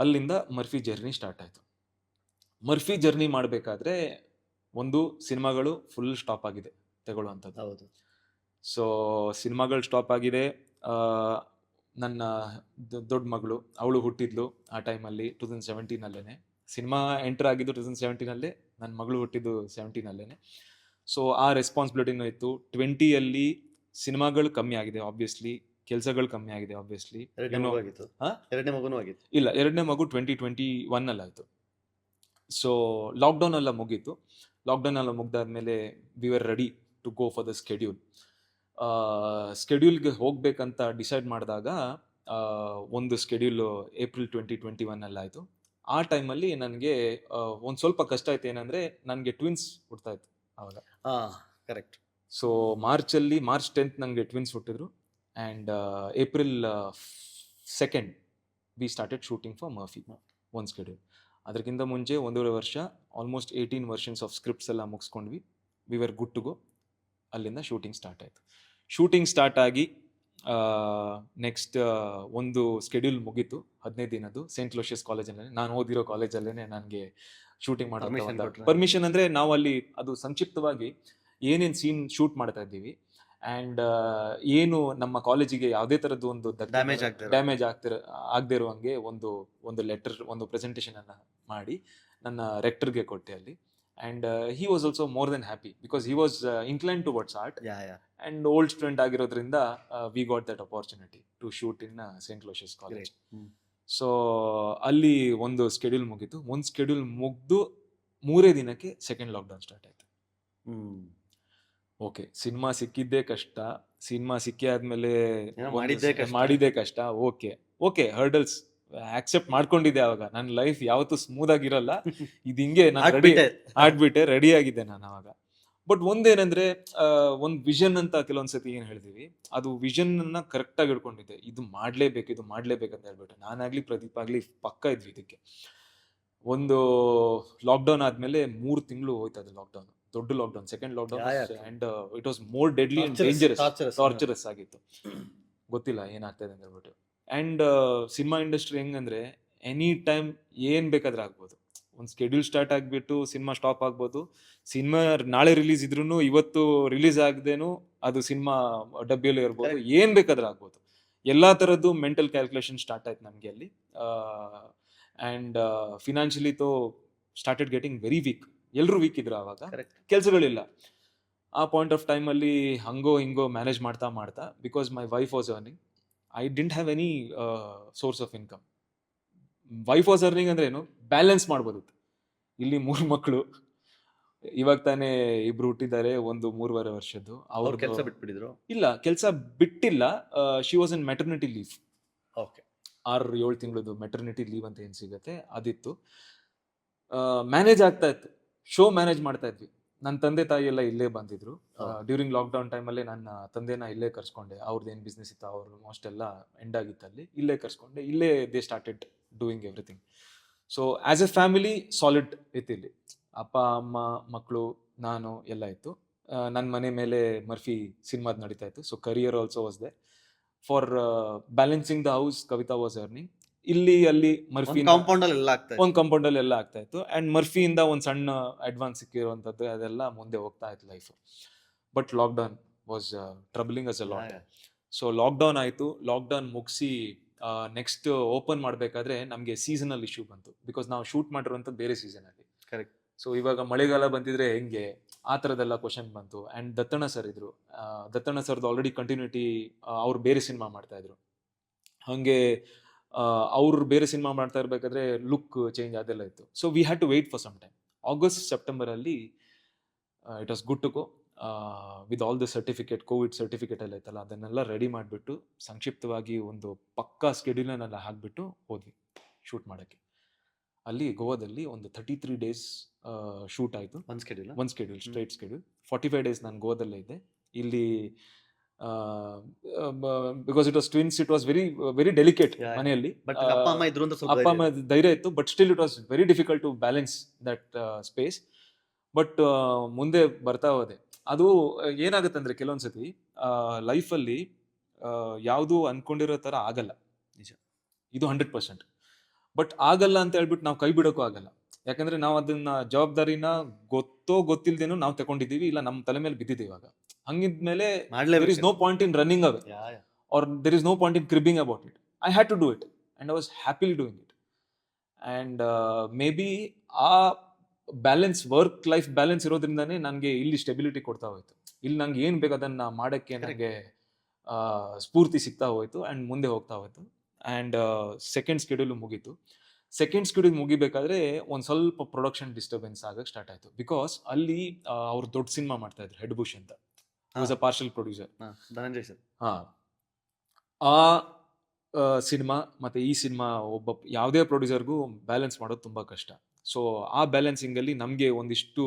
ಅಲ್ಲಿಂದ Murphy journey start ಆಯಿತು. Murphy journey ಮಾಡಬೇಕಾದ್ರೆ ಒಂದು ಸಿನಿಮಾಗಳು ಫುಲ್ ಸ್ಟಾಪ್ ಆಗಿದೆ ತಗೊಳ್ಳುವಂಥದ್ದು. ಹೌದು. ಸೊ ಸಿನಿಮಾಗಳು ಸ್ಟಾಪ್ ಆಗಿದೆ. ನನ್ನ ದೊಡ್ಡ ಮಗಳು ಅವಳು ಹುಟ್ಟಿದ್ಲು ಆ ಟೈಮಲ್ಲಿ 2017 ಸಿನಿಮಾ ಎಂಟರ್ ಆಗಿದ್ದು 2017 ನನ್ನ ಮಗಳು ಹುಟ್ಟಿದ್ದು 17 ಸೊ ಆ ರೆಸ್ಪಾನ್ಸಿಬಿಲಿಟಿನೂ ಇತ್ತು. 20 ಸಿನಿಮಾಗಳು ಕಮ್ಮಿ ಆಗಿದೆ ಆಬ್ವಿಯಸ್ಲಿ, ಕೆಲಸಗಳು ಕಮ್ಮಿ ಆಗಿದೆ ಆಬ್ವಿಯಸ್ಲಿ. ಎರಡನೇ ಮಗುನೂ ಆಗಿತ್ತು. ಇಲ್ಲ, ಎರಡನೇ ಮಗು 2021 ಆಯಿತು. ಸೊ ಲಾಕ್ಡೌನ್ ಎಲ್ಲ ಮುಗೀತು. ಲಾಕ್ಡೌನ್ ಎಲ್ಲ ಮುಗ್ದಾದ್ಮೇಲೆ we are ready to go for the ಸ್ಕೆಡ್ಯೂಲ್ಗೆ ಹೋಗ್ಬೇಕಂತ ಡಿಸೈಡ್ ಮಾಡಿದಾಗ ಒಂದು ಸ್ಕೆಡ್ಯೂಲ್ ಏಪ್ರಿಲ್ 2021 ಆಯಿತು. ಆ ಟೈಮಲ್ಲಿ ನನಗೆ ಒಂದು ಸ್ವಲ್ಪ ಕಷ್ಟ ಆಯ್ತು. ಏನಂದರೆ ನನಗೆ ಟ್ವಿನ್ಸ್ ಹುಡ್ತಾ ಇತ್ತು ಆವಾಗ. ಕರೆಕ್ಟ್. ಸೊ ಮಾರ್ಚ್ 10th ನನಗೆ ಟ್ವಿನ್ಸ್ ಹುಟ್ಟಿದ್ರು. And April 2nd we started shooting for Murphy ಒಂದು ಸ್ಕೆಡ್ಯೂಲ್. ಅದಕ್ಕಿಂತ ಮುಂಚೆ 1.5 ವರ್ಷ ಆಲ್ಮೋಸ್ಟ್ 18 ವರ್ಷನ್ಸ್ ಆಫ್ ಸ್ಕ್ರಿಪ್ಟ್ಸ್ ಎಲ್ಲ ಮುಗಿಸ್ಕೊಂಡ್ವಿ. We were good to go. ಅಲ್ಲಿಂದ ಶೂಟಿಂಗ್ ಸ್ಟಾರ್ಟ್ ಆಯಿತು. ಶೂಟಿಂಗ್ ಸ್ಟಾರ್ಟ್ ಆಗಿ ನೆಕ್ಸ್ಟ್ ಒಂದು ಸ್ಕೆಡ್ಯೂಲ್ ಮುಗೀತು 15 ದಿನದ್ದು. ಸೇಂಟ್ ಲೋಷಿಯಸ್ ಕಾಲೇಜಲ್ಲೇ, ನಾನು ಓದಿರೋ ಕಾಲೇಜಲ್ಲೇ ನನಗೆ ಶೂಟಿಂಗ್ ಮಾಡೋ ಪರ್ಮಿಷನ್. ಅಂದರೆ ನಾವು ಅಲ್ಲಿ ಅದು ಸಂಕ್ಷಿಪ್ತವಾಗಿ ಏನೇನು ಸೀನ್ ಶೂಟ್ ಮಾಡ್ತಾ ಇದ್ದೀವಿ ಆ್ಯಂಡ್ ಏನು ನಮ್ಮ ಕಾಲೇಜಿಗೆ ಯಾವುದೇ ಥರದ್ದು ಒಂದು ಡ್ಯಾಮೇಜ್ ಆಗದೆ ಇರುವಂಗೆ ಒಂದು ಲೆಟರ್, ಒಂದು ಪ್ರೆಸೆಂಟೇಷನನ್ನು ಮಾಡಿ ನನ್ನ ರೆಕ್ಟರ್ಗೆ ಕೊಟ್ಟೆ ಅಲ್ಲಿ. And he was also more than happy because he was incline towards art and old student ಆಗಿರೋದ್ರಿಂದ we got that opportunity to shoot in Saint Aloysius college. So ಅಲ್ಲಿ ಒಂದು ಸ್ಕೆಡ್ಯೂಲ್ ಮುಗೀತು. ಒಂದು ಸ್ಕೆಡ್ಯೂಲ್ ಮುಗಿದು 3 ದಿನಕ್ಕೆ ಸೆಕೆಂಡ್ ಲಾಕ್ಡೌನ್ ಸ್ಟಾರ್ಟ್ ಆಯಿತು. Okay, cinema ಸಿಕ್ಕಿದ್ದೇ ಕಷ್ಟ. ಸಿನಿಮಾ ಸಿಕ್ಕಿ ಆದ್ಮೇಲೆ ಮಾಡಿದ್ದೇ ಕಷ್ಟ. ಓಕೆ ಹರ್ಡಲ್ಸ್ ಆಕ್ಸೆಪ್ಟ್ ಮಾಡ್ಕೊಂಡಿದ್ದೆ. ಅವಾಗ ನನ್ನ ಲೈಫ್ ಯಾವತ್ತೂ ಸ್ಮೂತ್ ಆಗಿರಲ್ಲ. ಇದು ಹಿಂಗೆ ಆಡ್ಬಿಟ್ಟೆ ರೆಡಿ ಆಗಿದ್ದೆ ನಾನು ಅವಾಗ. ಬಟ್ ಒಂದೇನಂದ್ರೆ ಒಂದು ವಿಷನ್ ಅಂತ ಕೆಲವೊಂದ್ಸತಿ ಏನು ಹೇಳ್ತೀವಿ, ಅದು ವಿಷನ್ ಅನ್ನ ಕರೆಕ್ಟ್ ಆಗಿ ಹಿಡ್ಕೊಂಡಿದ್ದೆ. ಇದು ಮಾಡ್ಲೇಬೇಕಂತ ಹೇಳ್ಬಿಟ್ಟು ನಾನಾಗ್ಲಿ ಪ್ರದೀಪ್ ಆಗ್ಲಿ ಪಕ್ಕ ಇದ್ವಿ ಇದಕ್ಕೆ. ಒಂದು ಲಾಕ್ಡೌನ್ ಆದ್ಮೇಲೆ 3 ತಿಂಗಳು ಹೋಯ್ತು ಅದು ಲಾಕ್ಡೌನ್. ದೊಡ್ಡ lockdown, second lockdown. And it was more deadly and dangerous, torturous ಆಗಿತ್ತು. ಗೊತ್ತಿಲ್ಲ ಏನಾಗ್ತದೆ ಅಂತ ಹೇಳ್ಬಿಟ್ಟು. ಅಂಡ್ ಸಿನಿಮಾ ಇಂಡಸ್ಟ್ರಿ ಹೆಂಗಂದ್ರೆ ಎನಿ ಟೈಮ್ ಏನ್ ಬೇಕಾದ್ರೆ ಆಗ್ಬೋದು. ಒಂದು ಸ್ಕೆಡ್ಯೂಲ್ ಸ್ಟಾರ್ಟ್ ಆಗಿಬಿಟ್ಟು ಸಿನಿಮಾ ಸ್ಟಾಪ್ ಆಗ್ಬೋದು. ಸಿನಿಮಾ ನಾಳೆ ರಿಲೀಸ್ ಇದ್ರೂ ಇವತ್ತು ರಿಲೀಸ್ ಆಗದೇನು ಅದು ಸಿನಿಮಾ ಡಬ್ಬಿಯಲ್ಲಿ ಇರ್ಬೋದು. ಏನ್ ಬೇಕಾದ್ರೆ ಆಗ್ಬೋದು. ಎಲ್ಲಾ ತರದ್ದು ಮೆಂಟಲ್ ಕ್ಯಾಲ್ಕುಲೇಷನ್ ಸ್ಟಾರ್ಟ್ ಆಯ್ತು ನಮ್ಗೆ ಅಲ್ಲಿ. ಅಂಡ್ ಫಿನಾನ್ಷಿಯಲಿ ತೋ ಸ್ಟಾರ್ಟೆಡ್ ಗೆಟಿಂಗ್ ವೆರಿ ವೀಕ್. ಎಲ್ಲರೂ ವೀಕ್ ಇದ್ರು ಆವಾಗ, ಕೆಲಸಗಳಿಲ್ಲ. ಆ ಪಾಯಿಂಟ್ ಆಫ್ ಟೈಮಲ್ಲಿ ಹಂಗೋ ಹಿಂಗೋ ಮ್ಯಾನೇಜ್ ಮಾಡ್ತಾ because my wife was earning, I didn't have any source of income. Wife was earning ಅಂದ್ರೆ ಏನು, ಬ್ಯಾಲೆನ್ಸ್ ಮಾಡ್ಬೋದು. ಇಲ್ಲಿ 3 ಮಕ್ಕಳು, ಇವಾಗ ತಾನೇ 2 ಹುಟ್ಟಿದ್ದಾರೆ, ಒಂದು 3.5 ವರ್ಷದ್ದು. ಅವ್ರು ಕೆಲಸ ಬಿಟ್ಬಿಟ್ಟಿದ್ರು? ಇಲ್ಲ, ಕೆಲಸ ಬಿಟ್ಟಿಲ್ಲ. She was in maternity leave. 6-7 ತಿಂಗಳದ್ದು ಮೆಟರ್ನಿಟಿ ಲೀವ್ ಅಂತ ಏನು ಸಿಗುತ್ತೆ ಅದಿತ್ತು. ಮ್ಯಾನೇಜ್ ಆಗ್ತಾ ಇತ್ತು, ಶೋ ಮ್ಯಾನೇಜ್ ಮಾಡ್ತಾ ಇದ್ವಿ. ನನ್ನ ತಂದೆ ತಾಯಿ ಎಲ್ಲ ಇಲ್ಲೇ ಬಂದಿದ್ರು. ಡ್ಯೂರಿಂಗ್ ಲಾಕ್ಡೌನ್ ಟೈಮಲ್ಲೇ ನನ್ನ ತಂದೆನ ಇಲ್ಲೇ ಕರ್ಸ್ಕೊಂಡೆ. ಅವ್ರದ್ದು ಏನು ಬಿಸ್ನೆಸ್ ಇತ್ತು, ಅವ್ರು ಆಲ್ಮೋಸ್ಟ್ ಎಲ್ಲ ಎಂಡ್ ಆಗಿತ್ತು ಅಲ್ಲಿ. ಇಲ್ಲೇ ಕರ್ಸ್ಕೊಂಡೆ, ಇಲ್ಲೇ they started doing everything. So as A family solid ಇತ್ತು ಇಲ್ಲಿ. ಅಪ್ಪ ಅಮ್ಮ ಮಕ್ಕಳು ನಾನು ಎಲ್ಲ ಇತ್ತು. ನನ್ನ ಮನೆ ಮೇಲೆ ಮರ್ಫಿ ಸಿನಿಮಾದ್ ನಡೀತಾ ಇತ್ತು. So career also was there. For balancing the house Kavitha was earning. ಇಲ್ಲಿ ಅಲ್ಲಿ ಮರ್ಫಿ ಒಂದು ಕಾಂಪೌಂಡ್ ಅಲ್ಲಿ ಎಲ್ಲ ಆಗ್ತಾ ಇತ್ತು. ಅಂಡ್ ಮರ್ಫಿಯಿಂದ ಒಂದು ಸಣ್ಣ ಅಡ್ವಾನ್ಸ್ ಸಿಕ್ಕಿರುವಂಥದ್ದು ಅದೆಲ್ಲ ಮುಂದೆ ಹೋಗ್ತಾ ಇತ್ತು life. But lockdown was troubling us a lot. So lockdown ಆಯಿತು. ಲಾಕ್ಡೌನ್ ಮುಗಿಸಿ ನೆಕ್ಸ್ಟ್ ಓಪನ್ ಮಾಡಬೇಕಾದ್ರೆ ನಮಗೆ ಸೀಸನಲ್ ಇಶ್ಯೂ ಬಂತು. ಬಿಕಾಸ್ ನಾವು ಶೂಟ್ ಮಾಡಿರುವಂಥದ್ದು ಬೇರೆ ಸೀಸನಲ್ಲಿ. ಕರೆಕ್ಟ್. ಸೊ ಇವಾಗ ಮಳೆಗಾಲ ಬಂದಿದ್ರೆ ಹೆಂಗೆ, ಆ ಥರದ್ದೆಲ್ಲ ಕ್ವಶನ್ ಬಂತು. ಆ್ಯಂಡ್ ದತ್ತಣ್ಣ ಸರ್ ಇದ್ರು. ದತ್ತಣ್ಣ ಸರ್ದು ಆಲ್ರೆಡಿ ಕಂಟಿನ್ಯೂಟಿ, ಅವ್ರು ಬೇರೆ ಸಿನಿಮಾ ಮಾಡ್ತಾ ಇದ್ರು. ಹಾಗೆ ಅವ್ರು ಬೇರೆ ಸಿನಿಮಾ ಮಾಡ್ತಾ ಇರಬೇಕಾದ್ರೆ ಲುಕ್ ಚೇಂಜ್ ಅದೆಲ್ಲ ಇತ್ತು. So we had to wait for some time. August ಸೆಪ್ಟೆಂಬರಲ್ಲಿ it was good to go with all the certificate, Covid certificate ಎಲ್ಲ ಇತ್ತಲ್ಲ ಅದನ್ನೆಲ್ಲ ರೆಡಿ ಮಾಡಿಬಿಟ್ಟು ಸಂಕ್ಷಿಪ್ತವಾಗಿ ಒಂದು ಪಕ್ಕಾ ಸ್ಕೆಡ್ಯೂಲನ್ನೆಲ್ಲ ಹಾಕಿಬಿಟ್ಟು ಹೋದ್ವಿ ಶೂಟ್ ಮಾಡೋಕ್ಕೆ. ಅಲ್ಲಿ ಗೋವಾದಲ್ಲಿ ಒಂದು 33 days ಶೂಟ್ ಆಯಿತು. ಒಂದು ಸ್ಕೆಡ್ಯೂಲ್ ಸ್ಟ್ರೈಟ್ ಸ್ಕೆಡ್ಯೂಲ್. 45 days ನಾನು ಗೋವಾದಲ್ಲೇ ಇದ್ದೆ. ಇಲ್ಲಿ because it was twins, it was very delicate ಮನೆಯಲ್ಲಿ. ಅಪ್ಪ ಅಮ್ಮ ಧೈರ್ಯ ಇತ್ತು, but still it was very difficult to balance that space. But ಮುಂದೆ ಬರ್ತಾ ಹೋದೆ. ಅದು ಏನಾಗುತ್ತೆ ಅಂದರೆ ಕೆಲವೊಂದ್ಸತಿ ಲೈಫಲ್ಲಿ ಯಾವುದು ಅಂದ್ಕೊಂಡಿರೋ ಥರ ಆಗಲ್ಲ. ನಿಜ, ಇದು 100%. ಬಟ್ ಆಗಲ್ಲ ಅಂತ ಹೇಳ್ಬಿಟ್ಟು ನಾವು ಕೈ ಬಿಡೋಕ್ಕೂ ಆಗಲ್ಲ. ಯಾಕಂದ್ರೆ ನಾವು ಅದನ್ನ ಜವಾಬ್ದಾರಿನ ಗೊತ್ತಿಲ್ದೇನೋ ನಾವು ತಗೊಂಡಿದ್ದೀವಿ, ಇಲ್ಲ ನಮ್ಮ ತಲೆ ಮೇಲೆ ಬಿದ್ದಿದೆ ಇವಾಗ. ಹಂಗಿದ್ಮೇಲೆ there is no point in running away or there is no point in cribbing about it. I had to do it and I was happily doing it. And maybe ಆ ಬ್ಯಾಲೆನ್ಸ್, ವರ್ಕ್ ಲೈಫ್ ಬ್ಯಾಲೆನ್ಸ್ ಇರೋದ್ರಿಂದಾನೇ ನನಗೆ ಇಲ್ಲಿ stability ಕೊಡ್ತಾ ಹೋಯ್ತು. ಇಲ್ಲಿ ನಂಗೆ ಏನು ಬೇಕು ಅದನ್ನ ಮಾಡೋಕ್ಕೆ ನನಗೆ ಸ್ಫೂರ್ತಿ ಸಿಗ್ತಾ ಹೋಯ್ತು ಆ್ಯಂಡ್ ಮುಂದೆ ಹೋಗ್ತಾ ಹೋಯ್ತು. ಆ್ಯಂಡ್ ಸೆಕೆಂಡ್ ಸ್ಕೆಡ್ಯೂಲ್ ಮುಗೀತು. ಸೆಕೆಂಡ್ ಸ್ಕೆಡ್ಯೂಲ್ ಮುಗಿಬೇಕಾದ್ರೆ ಒಂದು ಸ್ವಲ್ಪ ಪ್ರೊಡಕ್ಷನ್ ಡಿಸ್ಟರ್ಬೆನ್ಸ್ ಆಗಕ್ಕೆ ಸ್ಟಾರ್ಟ್ ಆಯಿತು. ಬಿಕಾಸ್ ಅಲ್ಲಿ ಅವ್ರು ದೊಡ್ಡ ಸಿನಿಮಾ ಮಾಡ್ತಾ ಇದ್ರು, ಹೆಡ್ ಬುಷ್ ಅಂತ, was a partial producer. Dhananjay sir. ಹಾಂ, ಆ ಸಿನಿಮಾ ಮತ್ತು ಈ ಸಿನಿಮಾ ಒಬ್ಬ ಯಾವುದೇ ಪ್ರೊಡ್ಯೂಸರ್ಗೂ ಬ್ಯಾಲೆನ್ಸ್ ಮಾಡೋದು ತುಂಬ ಕಷ್ಟ. ಸೊ ಆ ಬ್ಯಾಲೆನ್ಸಿಂಗಲ್ಲಿ ನಮಗೆ ಒಂದಿಷ್ಟು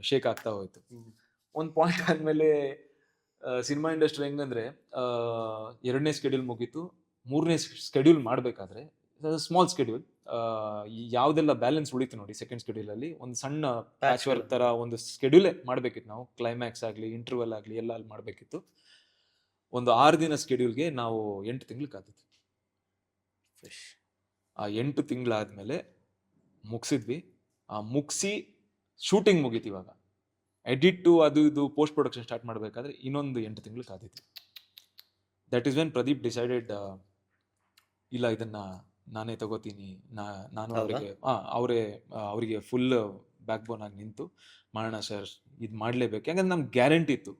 ಶೇಕ್ ಆಗ್ತಾ ಹೋಯ್ತು. ಒಂದು ಪಾಯಿಂಟ್ ಆದಮೇಲೆ ಸಿನಿಮಾ ಇಂಡಸ್ಟ್ರಿ ಹೆಂಗಂದರೆ, ಎರಡನೇ ಸ್ಕೆಡ್ಯೂಲ್ ಮುಗೀತು, ಮೂರನೇ ಸ್ಕೆಡ್ಯೂಲ್ ಮಾಡಬೇಕಾದ್ರೆ ಸ್ಮಾಲ್ ಸ್ಕೆಡ್ಯೂಲ್, ಯಾವುದೆಲ್ಲ ಬ್ಯಾಲೆನ್ಸ್ ಉಳಿತು ನೋಡಿ ಸೆಕೆಂಡ್ ಸ್ಕೆಡ್ಯೂಲಲ್ಲಿ, ಒಂದು ಸಣ್ಣ ಪ್ಯಾಚ್ ವರ್ಕ್ ಥರ ಒಂದು ಸ್ಕೆಡ್ಯೂಲೇ ಮಾಡಬೇಕಿತ್ತು ನಾವು. ಕ್ಲೈಮ್ಯಾಕ್ಸ್ ಆಗಲಿ, ಇಂಟರ್ವಲ್ ಆಗಲಿ ಎಲ್ಲ ಅಲ್ಲಿ ಮಾಡಬೇಕಿತ್ತು. ಒಂದು 6 ದಿನ ಸ್ಕೆಡ್ಯೂಲ್ಗೆ ನಾವು 8 ತಿಂಗಳು ಕಾದಿದ್ವಿ. ಆ 8 ತಿಂಗಳಾದಮೇಲೆ ಮುಗಿಸಿದ್ವಿ. ಮುಗಿಸಿ ಶೂಟಿಂಗ್ ಮುಗೀತು. ಇವಾಗ ಎಡಿಟ್ಟು ಅದು ಇದು ಪೋಸ್ಟ್ ಪ್ರೊಡಕ್ಷನ್ ಸ್ಟಾರ್ಟ್ ಮಾಡಬೇಕಾದ್ರೆ ಇನ್ನೊಂದು 8 ತಿಂಗಳು ಕಾದಿದ್ವಿ. That is when Pradeep decided, ಇಲ್ಲ ಇದನ್ನ ನಾನೇ ತಗೋತೀನಿ, ನಾನು ಅವರಿಗೆ ಫುಲ್ ಬ್ಯಾಕ್ ಬೋನ್ ಆಗಿ ನಿಂತು ಮಾಡೋಣ ಸರ್, ಇದು ಮಾಡಲೇಬೇಕು. ಯಾಕಂದ್ರೆ ನಮ್ಗೆ ಗ್ಯಾರಂಟಿ ಇತ್ತು.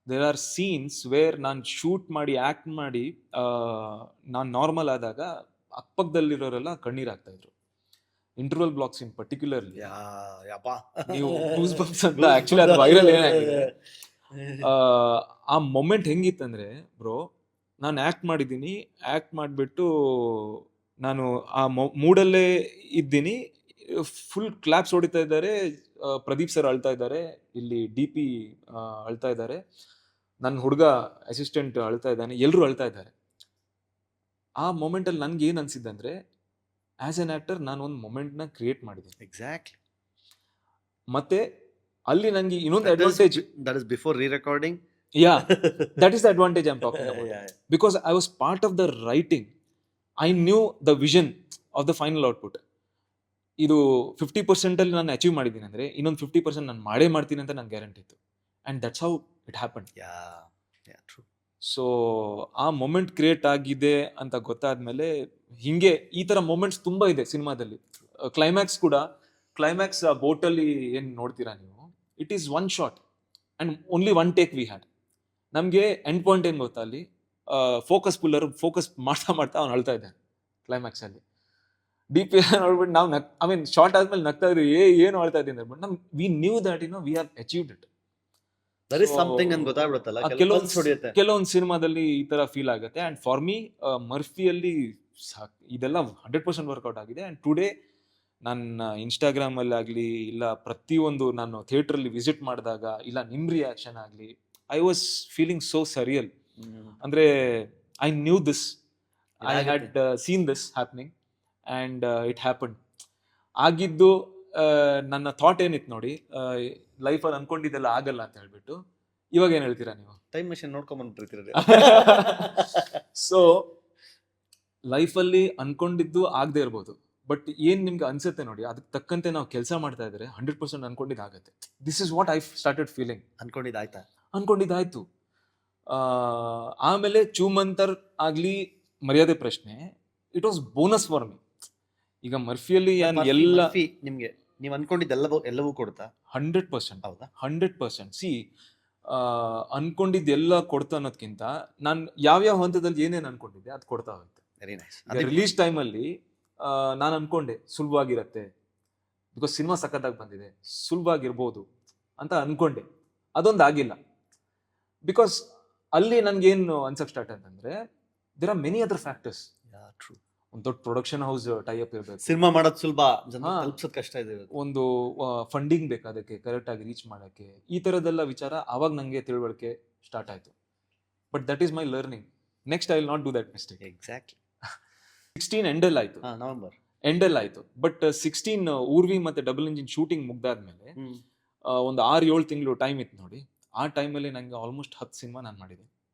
ದೇರ್ ಆರ್ ಸೀನ್ಸ್ ವೇರ್ ನಾನು ಶೂಟ್ ಮಾಡಿ ಆ್ಯಕ್ಟ್ ಮಾಡಿ ನಾನು ನಾರ್ಮಲ್ ಆದಾಗ ಅಕ್ಕಪಕ್ಕದಲ್ಲಿರೋರೆಲ್ಲ ಕಣ್ಣೀರಾಗ್ತಾ ಇದ್ರು. ಇಂಟರ್ವಲ್ ಬ್ಲಾಕ್ಸ್ ಇನ್ ಪರ್ಟಿಕ್ಯುಲರ್ಲಿ, ನೀವು ಗೂಸ್ ಬಂಪ್ಸ್ ಅಂತ, ಆಕ್ಚುಲಿ ಅದು ವೈರಲ್ ಏನಾಗಿದೆ. ಆ ಮೊಮೆಂಟ್ ಹೆಂಗಿತ್ತಂದ್ರೆ ಬ್ರೋ, ನಾನು ಆ್ಯಕ್ಟ್ ಮಾಡಿದ್ದೀನಿ, ಆ್ಯಕ್ಟ್ ಮಾಡಿಬಿಟ್ಟು ನಾನು ಆ ಮೂಡಲ್ಲೇ ಇದ್ದೀನಿ, ಫುಲ್ ಕ್ಲಾಪ್ಸ್ ಹೊಡಿತಾ ಇದ್ದಾರೆ, ಪ್ರದೀಪ್ ಸರ್ ಅಳ್ತಾ ಇದ್ದಾರೆ, ಇಲ್ಲಿ DP ಅಳ್ತಾ ಇದ್ದಾರೆ, ನನ್ನ ಹುಡುಗ ಅಸಿಸ್ಟೆಂಟ್ ಅಳ್ತಾ ಇದ್ದಾನೆ, ಎಲ್ಲರೂ ಅಳ್ತಾ ಇದ್ದಾರೆ. ಆ ಮೊಮೆಂಟಲ್ಲಿ ನನಗೆ ಏನು ಅನಿಸಿದ್ದಂದರೆ, ಆ್ಯಸ್ ಎನ್ ಆ್ಯಕ್ಟರ್ ನಾನು ಒಂದು ಮೊಮೆಂಟ್ನ ಕ್ರಿಯೇಟ್ ಮಾಡಿದ್ದೀನಿ. ಎಕ್ಸಾಕ್ಟ್ಲಿ. ಮತ್ತೆ ಅಲ್ಲಿ ನನಗೆ ಇನ್ನೊಂದು advantage, that is before re recording. Yeah, that is the advantage I'm talking about. Because I was part of the writing. I knew the vision of the final output. ಇದು 50% ಅಲ್ಲಿ ನಾನು achieve ಮಾಡಿದ್ದೀನಿ ಅಂದರೆ ಇನ್ನೊಂದು 50% ನಾನು ಮಾಡೇ ಮಾಡ್ತೀನಿ ಅಂತ ನನಗೆ ಗ್ಯಾರಂಟಿ ಇತ್ತು. And that's how it happen. True. So ಆ ಮೊಮೆಂಟ್ ಕ್ರಿಯೇಟ್ ಆಗಿದೆ ಅಂತ ಗೊತ್ತಾದ್ಮೇಲೆ, ಹಿಂಗೆ ಈ ಥರ ಮೊಮೆಂಟ್ಸ್ ತುಂಬ ಇದೆ ಸಿನಿಮಾದಲ್ಲಿ. ಕ್ಲೈಮ್ಯಾಕ್ಸ್ ಕೂಡ, ಕ್ಲೈಮ್ಯಾಕ್ಸ್ ಬೋಟಲ್ಲಿ ಏನು ನೋಡ್ತೀರಾ ನೀವು, it is one shot and only one take we had. ನಮಗೆ ಎಂಡ್ ಪಾಯಿಂಟ್ ಏನು ಗೊತ್ತಾ, ಅಲ್ಲಿ ಫೋಕಸ್ ಪುಲ್ಲರ್ ಫೋಕಸ್ ಮಾಡ್ತಾ ಅವ್ನು ಅಳ್ತಾ ಇದ್ದಾನೆ ಕ್ಲೈಮ್ಯಾಕ್ಸಲ್ಲಿ. DP ನೋಡ್ಬಿಟ್ಟು ನಾವು ಶಾರ್ಟ್ ಆದ್ಮೇಲೆ ನಗ್ತಾ ಇದ್ವಿ, ಏನು ಅಳ್ತಾ ಇದ್ದೀನಿ ಬಟ್ ನಮ್ we knew that we have achieved it. ಕೆಲವೊಂದು ಸಿನಿಮಾದಲ್ಲಿ ಈ ತರ ಫೀಲ್ ಆಗುತ್ತೆ. ಆ್ಯಂಡ್ ಫಾರ್ ಮೀ ಮರ್ಫಿಯಲ್ಲಿ ಇದೆಲ್ಲ 100% ವರ್ಕೌಟ್ ಆಗಿದೆ. ಆ್ಯಂಡ್ ಟುಡೇ ನನ್ನ ಇನ್ಸ್ಟಾಗ್ರಾಮಲ್ಲಿ ಆಗಲಿ, ಇಲ್ಲ ಪ್ರತಿಯೊಂದು ನಾನು ಥಿಯೇಟ್ರಲ್ಲಿ ವಿಸಿಟ್ ಮಾಡಿದಾಗ, ಇಲ್ಲ ನಿಮ್ಮ ರಿಯಾಕ್ಷನ್ ಆಗಲಿ, I was feeling so surreal. ಅಂದರೆ I knew this, I had seen this happening and it happen. ಆಗಿದ್ದು ನನ್ನ ಥಾಟ್ ಏನಿತ್ತು ನೋಡಿ, ಲೈಫಲ್ಲಿ ಅನ್ಕೊಂಡಿದ್ದೆಲ್ಲ ಆಗಲ್ಲ ಅಂತ ಹೇಳ್ಬಿಟ್ಟು, ಇವಾಗ ಏನು ಹೇಳ್ತೀರಾ ನೀವು? Time machine ನೋಡ್ಕೊಂಡ್ಬಂದ್ಬಿಡ್ತೀರ. ಸೊ ಲೈಫಲ್ಲಿ ಅನ್ಕೊಂಡಿದ್ದು ಆಗದೆ ಇರ್ಬೋದು, ಬಟ್ ಏನು ನಿಮ್ಗೆ ಅನ್ಸುತ್ತೆ ನೋಡಿ, ಅದಕ್ಕೆ ತಕ್ಕಂತೆ ನಾವು ಕೆಲಸ ಮಾಡ್ತಾ ಇದ್ರೆ 100% ಅನ್ಕೊಂಡಿದ್ದು ಆಗುತ್ತೆ. This is what I started feeling. ಅನ್ಕೊಂಡಿದ್ದಾಯ್ತು. ಆಮೇಲೆ ಚೂಮಂತರ್ ಆಗಲಿ, ಮರ್ಯಾದೆ ಪ್ರಶ್ನೆ, it was bonus for me. ಈಗ ಮರ್ಫಿಯಲ್ಲಿ ಎಲ್ಲ ನಿಮ್ಗೆ ನೀವು ಅನ್ಕೊಂಡಿದ್ದು ಎಲ್ಲವೂ ಕೊಡ್ತಾ 100%. ಹೌದಾ? 100%. ಸಿ, ಅನ್ಕೊಂಡಿದ್ದೆಲ್ಲ ಕೊಡ್ತಾ ಅನ್ನೋದ್ಕಿಂತ ನಾನು ಯಾವ್ಯಾವ ಹಂತದಲ್ಲಿ ಏನೇನು ಅನ್ಕೊಂಡಿದ್ದೆ ಅದು ಕೊಡ್ತಾ ಹೋಗುತ್ತೆ. Very nice. ರಿಲೀಸ್ ಟೈಮಲ್ಲಿ ನಾನು ಅನ್ಕೊಂಡೆ ಸುಲಭವಾಗಿರತ್ತೆ, ಬಿಕಾಸ್ ಸಿನಿಮಾ ಸಖತ್ತಾಗಿ ಬಂದಿದೆ, ಸುಲಭವಾಗಿರ್ಬೋದು ಅಂತ ಅನ್ಕೊಂಡೆ. ಅದೊಂದು ಆಗಿಲ್ಲ. ಬಿಕಾಸ್ ಅಲ್ಲಿ ನನ್ಗೇನು ಅನ್ಸಕ್ ಸ್ಟಾರ್ಟ್ ಅಂತಂದ್ರೆ, there are many other factors. ಒಂದು ದೊಡ್ಡ ಪ್ರೊಡಕ್ಷನ್ ಹೌಸ್ ಟೈ ಅಪ್ ಇರಬೇಕು, ಸಿನಿಮಾ ಮಾಡೋದು ಸುಲಭ, ಕಷ್ಟ ಇದೆ, ಒಂದು ಫಂಡಿಂಗ್ ಬೇಕು ಅದಕ್ಕೆ ಕರೆಕ್ಟ್ ಆಗಿ ರೀಚ್ ಮಾಡೋಕ್ಕೆ, ಈ ಥರದ್ದೆಲ್ಲ ವಿಚಾರ ಆವಾಗ ನನಗೆ ತಿಳುವಳಿಕೆ ಸ್ಟಾರ್ಟ್ ಆಯಿತು. But that is my learning. Next I will not do that mistake. Exactly. 16 ಎಂಡಲ್ಲಿ ಆಯಿತು, ನವೆಂಬರ್ ಎಂಡಲ್ಲಿ ಆಯಿತು. ಬಟ್ 16 ಊರ್ವಿ ಮತ್ತು ಡಬಲ್ ಇಂಜಿನ್ ಶೂಟಿಂಗ್ ಮುಗ್ದಾದ್ಮೇಲೆ ಒಂದು 6-7 ತಿಂಗಳು ಟೈಮ್ ಇತ್ತು ನೋಡಿ. ಆ ಟೈಮಲ್ಲಿ ನನಗೆ ಆಲ್ಮೋಸ್ಟ್ 10 ಸಿನಿಮಾ ನಾನು ಮಾಡಿದೆ.